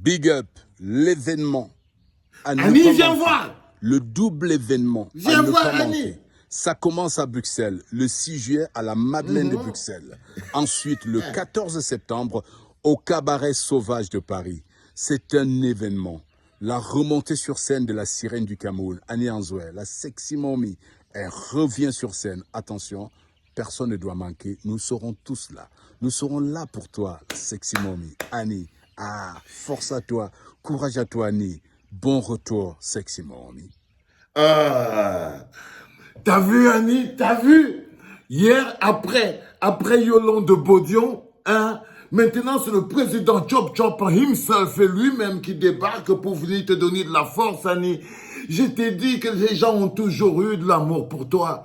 Big up, l'événement à ne Annie, pas viens manquer. voir. Le double événement Viens à ne voir, pas Annie. manquer. Ça commence à Bruxelles, le 6 juillet à la Madeleine de Bruxelles. Ensuite, le 14 septembre, au Cabaret Sauvage de Paris. C'est un événement. La remontée sur scène de la sirène du Cameroun, Annie Anzoué, la sexy mommy, elle revient sur scène. Attention, personne ne doit manquer. Nous serons tous là. Nous serons là pour toi, la sexy mommy. Annie, force à toi, courage à toi, Annie. Bon retour, sexy mommy. Ah, t'as vu, Annie, t'as vu? Hier, après Yolande Bodion, hein, maintenant c'est le président Chop Chop himself et lui-même qui débarque pour venir te donner de la force, Annie. Je t'ai dit que les gens ont toujours eu de l'amour pour toi.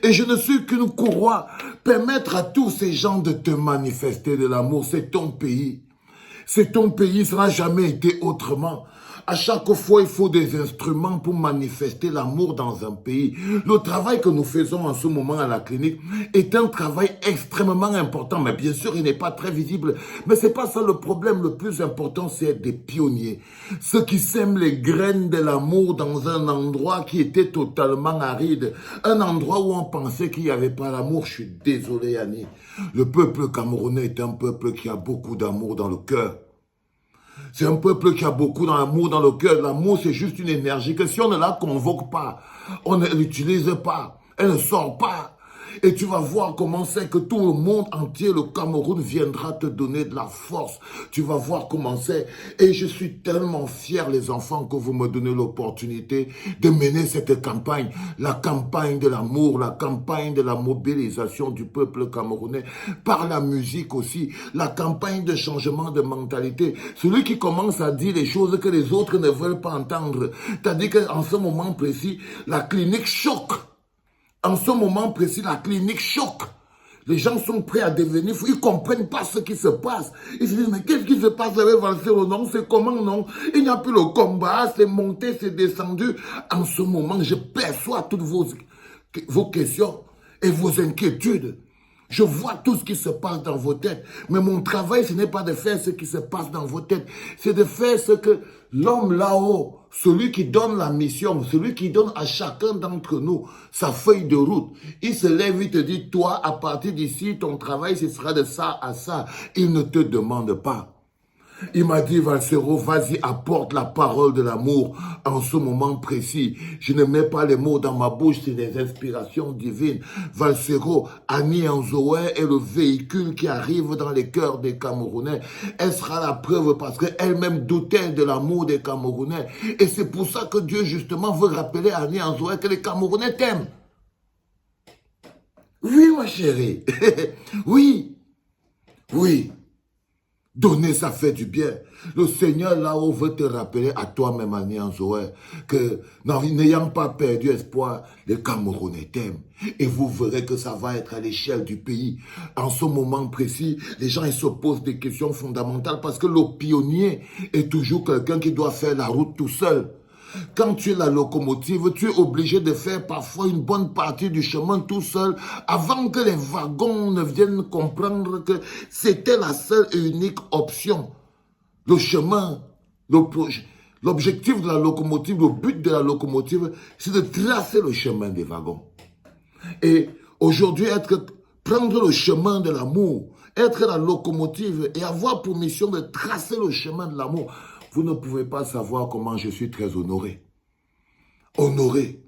Et je ne suis qu'une courroie. Permettre à tous ces gens de te manifester de l'amour, c'est ton pays. C'est ton pays, ça n'a jamais été autrement. À chaque fois, il faut des instruments pour manifester l'amour dans un pays. Le travail que nous faisons en ce moment à la clinique est un travail extrêmement important. Mais bien sûr, il n'est pas très visible. Mais c'est pas ça le problème. Le plus important, c'est être des pionniers. Ceux qui sèment les graines de l'amour dans un endroit qui était totalement aride. Un endroit où on pensait qu'il n'y avait pas l'amour. Je suis désolé, Annie. Le peuple camerounais est un peuple qui a beaucoup d'amour dans le cœur. C'est un peuple qui a beaucoup d'amour dans le cœur. L'amour, c'est juste une énergie que si on ne la convoque pas, on ne l'utilise pas, elle ne sort pas. Et tu vas voir comment c'est que tout le monde entier, le Cameroun, viendra te donner de la force. Tu vas voir comment c'est. Et je suis tellement fier, les enfants, que vous me donnez l'opportunité de mener cette campagne. La campagne de l'amour, la campagne de la mobilisation du peuple camerounais. Par la musique aussi. La campagne de changement de mentalité. Celui qui commence à dire les choses que les autres ne veulent pas entendre. C'est-à-dire qu'en ce moment précis, la clinique choque. En ce moment précis, la clinique choque. Les gens sont prêts à devenir fous. Ils ne comprennent pas ce qui se passe. Ils se disent, mais qu'est-ce qui se passe avec Valsero? Non, c'est comment non? Il n'y a plus le combat, c'est monté, c'est descendu. En ce moment, je perçois toutes vos questions et vos inquiétudes. Je vois tout ce qui se passe dans vos têtes. Mais mon travail, ce n'est pas de faire ce qui se passe dans vos têtes. C'est de faire ce que l'homme là-haut, celui qui donne la mission, celui qui donne à chacun d'entre nous sa feuille de route. Il se lève, il te dit, toi, à partir d'ici, ton travail, ce sera de ça à ça. Il ne te demande pas. Il m'a dit, Valsero, vas-y, apporte la parole de l'amour en ce moment précis. Je ne mets pas les mots dans ma bouche, c'est des inspirations divines. Valsero, Annie Anzoué est le véhicule qui arrive dans les cœurs des Camerounais. Elle sera la preuve parce qu'elle-même doutait de l'amour des Camerounais. Et c'est pour ça que Dieu, justement, veut rappeler à Annie Anzoué que les Camerounais t'aiment. Oui, ma chérie. Oui. Oui. Donner, ça fait du bien. Le Seigneur là-haut veut te rappeler à toi-même, Annie Anzoué, que n'ayant pas perdu espoir, les Camerounais t'aiment. Et vous verrez que ça va être à l'échelle du pays. En ce moment précis, les gens ils se posent des questions fondamentales parce que le pionnier est toujours quelqu'un qui doit faire la route tout seul. Quand tu es la locomotive, tu es obligé de faire parfois une bonne partie du chemin tout seul avant que les wagons ne viennent comprendre que c'était la seule et unique option. Le chemin, l'objectif de la locomotive, le but de la locomotive, c'est de tracer le chemin des wagons. Et aujourd'hui, prendre le chemin de l'amour, être la locomotive et avoir pour mission de tracer le chemin de l'amour, vous ne pouvez pas savoir comment je suis très honoré. Honoré.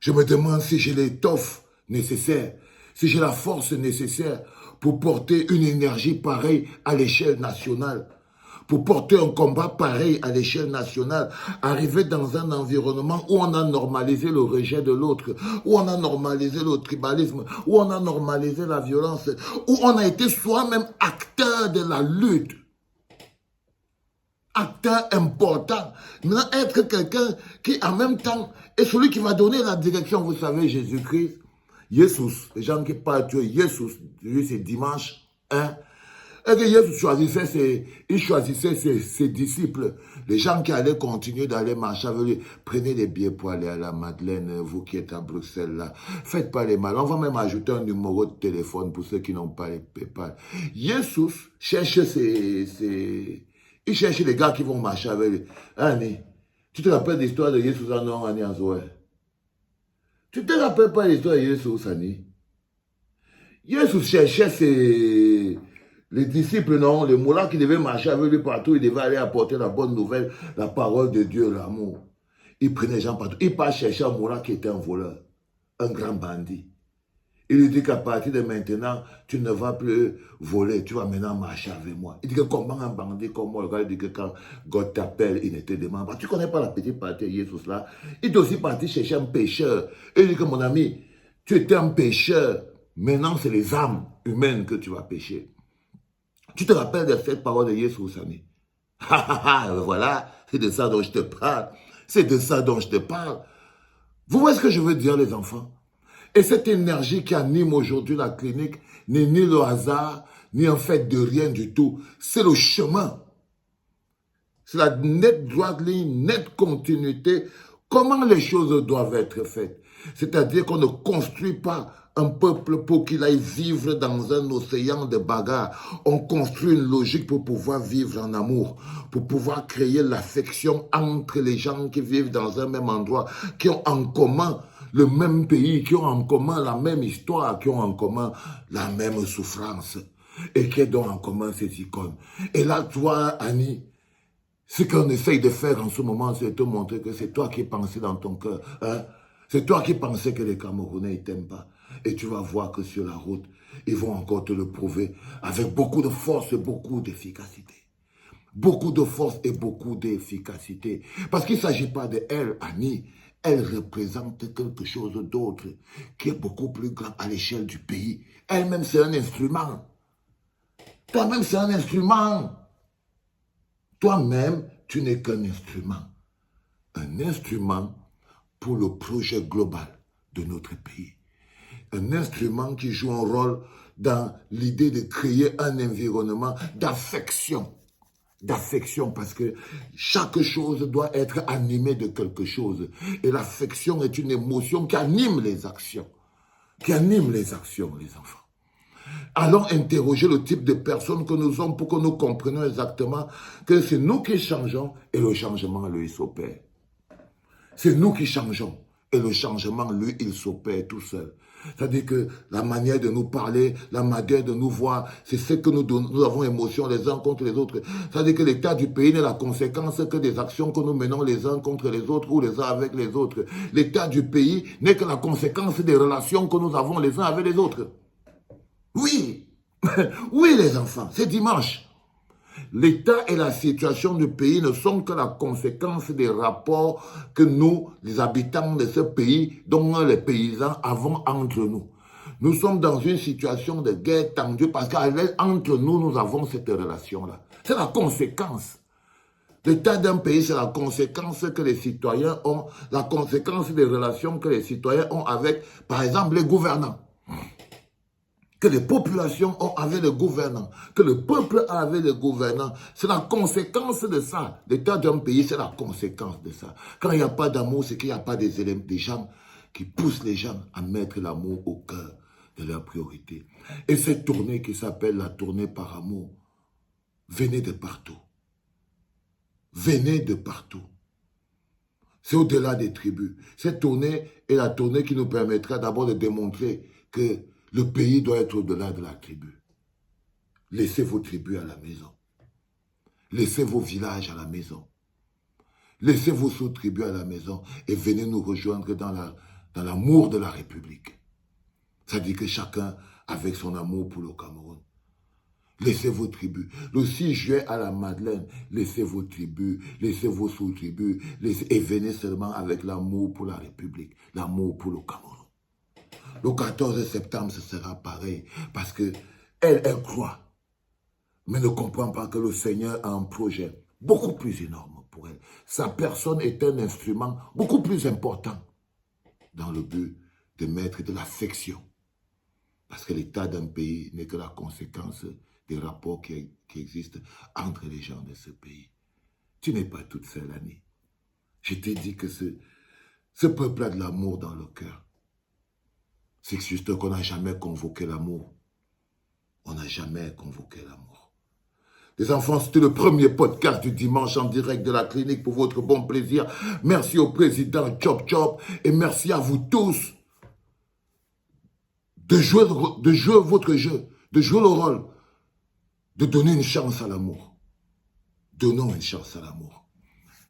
Je me demande si j'ai l'étoffe nécessaire, si j'ai la force nécessaire pour porter une énergie pareille à l'échelle nationale, pour porter un combat pareil à l'échelle nationale, arriver dans un environnement où on a normalisé le rejet de l'autre, où on a normalisé le tribalisme, où on a normalisé la violence, où on a été soi-même acteur de la lutte. Acteur important. Maintenant, être quelqu'un qui, en même temps, est celui qui va donner la direction. Vous savez, Jésus-Christ, Jésus, les gens qui parlent de Jésus, lui, c'est dimanche, hein. Et que Jésus choisissait ses disciples, les gens qui allaient continuer d'aller marcher avec lui. Prenez les billets pour aller à la Madeleine, vous qui êtes à Bruxelles, là. Faites pas les mal. On va même ajouter un numéro de téléphone pour ceux qui n'ont pas les PayPal. Jésus cherche Il cherche les gars qui vont marcher avec lui. Annie, tu te rappelles l'histoire de Jésus non, Annie Azoé? Tu te rappelles pas l'histoire de Jésus, Annie? Jésus cherchait les disciples, non, les moulins qui devaient marcher avec lui partout, ils devaient aller apporter la bonne nouvelle, la parole de Dieu, l'amour. Il prenait les gens partout. Il part chercher un moulin qui était un voleur, un grand bandit. Il lui dit qu'à partir de maintenant, tu ne vas plus voler, tu vas maintenant marcher avec moi. Il dit que comment un bandit comme moi, le gars dit que quand God t'appelle, il ne te demande pas. Tu ne connais pas la petite partie de Jésus là. Il est aussi parti chercher un pécheur. Et il dit que mon ami, tu étais un pécheur. Maintenant, c'est les âmes humaines que tu vas pécher. Tu te rappelles de cette parole de Jésus, Samy? Voilà, c'est de ça dont je te parle. C'est de ça dont je te parle. Vous voyez ce que je veux dire, les enfants? Et cette énergie qui anime aujourd'hui la clinique n'est ni le hasard, ni en fait de rien du tout. C'est le chemin. C'est la nette droite ligne, nette continuité. Comment les choses doivent être faites? C'est-à-dire qu'on ne construit pas un peuple pour qu'il aille vivre dans un océan de bagarres. On construit une logique pour pouvoir vivre en amour, pour pouvoir créer l'affection entre les gens qui vivent dans un même endroit, qui ont en commun le même pays, qui ont en commun la même histoire, qui ont en commun la même souffrance et qui ont en commun ces icônes. Et là, toi, Annie, ce qu'on essaye de faire en ce moment, c'est de te montrer que c'est toi qui pensais dans ton cœur. Hein? C'est toi qui pensais que les Camerounais ne t'aiment pas. Et tu vas voir que sur la route, ils vont encore te le prouver avec beaucoup de force et beaucoup d'efficacité. Beaucoup de force et beaucoup d'efficacité. Parce qu'il ne s'agit pas de elle, Annie. Elle représente quelque chose d'autre qui est beaucoup plus grand à l'échelle du pays. Elle-même, c'est un instrument. Toi-même, c'est un instrument. Toi-même, tu n'es qu'un instrument. Un instrument pour le projet global de notre pays. Un instrument qui joue un rôle dans l'idée de créer un environnement d'affection. D'affection, parce que chaque chose doit être animée de quelque chose. Et l'affection est une émotion qui anime les actions. Qui anime les actions, les enfants. Allons interroger le type de personnes que nous sommes pour que nous comprenions exactement que c'est nous qui changeons et le changement, lui, s'opère. C'est nous qui changeons et le changement, lui, il s'opère tout seul. C'est-à-dire que la manière de nous parler, la manière de nous voir, c'est ce que nous avons émotion les uns contre les autres. C'est-à-dire que l'état du pays n'est la conséquence que des actions que nous menons les uns contre les autres ou les uns avec les autres. L'état du pays n'est que la conséquence des relations que nous avons les uns avec les autres. Oui, oui les enfants, c'est dimanche. L'état et la situation du pays ne sont que la conséquence des rapports que nous, les habitants de ce pays, dont les paysans, avons entre nous. Nous sommes dans une situation de guerre tendue parce qu'entre nous, nous avons cette relation-là. C'est la conséquence. L'état d'un pays, c'est la conséquence que les citoyens ont, la conséquence des relations que les citoyens ont avec, par exemple, les gouvernants. Que les populations ont avec les gouvernants, que le peuple a avec les gouvernants. C'est la conséquence de ça. L'état d'un pays, c'est la conséquence de ça. Quand il n'y a pas d'amour, c'est qu'il n'y a pas des gens qui poussent les gens à mettre l'amour au cœur de leur priorité. Et cette tournée qui s'appelle la tournée par amour, venez de partout. Venez de partout. C'est au-delà des tribus. Cette tournée est la tournée qui nous permettra d'abord de démontrer que le pays doit être au-delà de la tribu. Laissez vos tribus à la maison. Laissez vos villages à la maison. Laissez vos sous-tribus à la maison et venez nous rejoindre dans l'amour de la République. C'est-à-dire que chacun avec son amour pour le Cameroun. Laissez vos tribus. Le 6 juillet à la Madeleine, laissez vos tribus, laissez vos sous-tribus, et venez seulement avec l'amour pour la République, l'amour pour le Cameroun. Le 14 septembre, ce sera pareil, parce que elle croit, mais ne comprend pas que le Seigneur a un projet beaucoup plus énorme pour elle. Sa personne est un instrument beaucoup plus important dans le but de mettre de l'affection. Parce que l'état d'un pays n'est que la conséquence des rapports qui existent entre les gens de ce pays. Tu n'es pas toute seule, Annie. Je t'ai dit que ce peuple a de l'amour dans le cœur. C'est juste qu'on n'a jamais convoqué l'amour. On n'a jamais convoqué l'amour. Les enfants, c'était le premier podcast du dimanche en direct de la clinique pour votre bon plaisir. Merci au président Chop Chop et merci à vous tous de jouer votre jeu, de jouer le rôle, de donner une chance à l'amour. Donnons une chance à l'amour.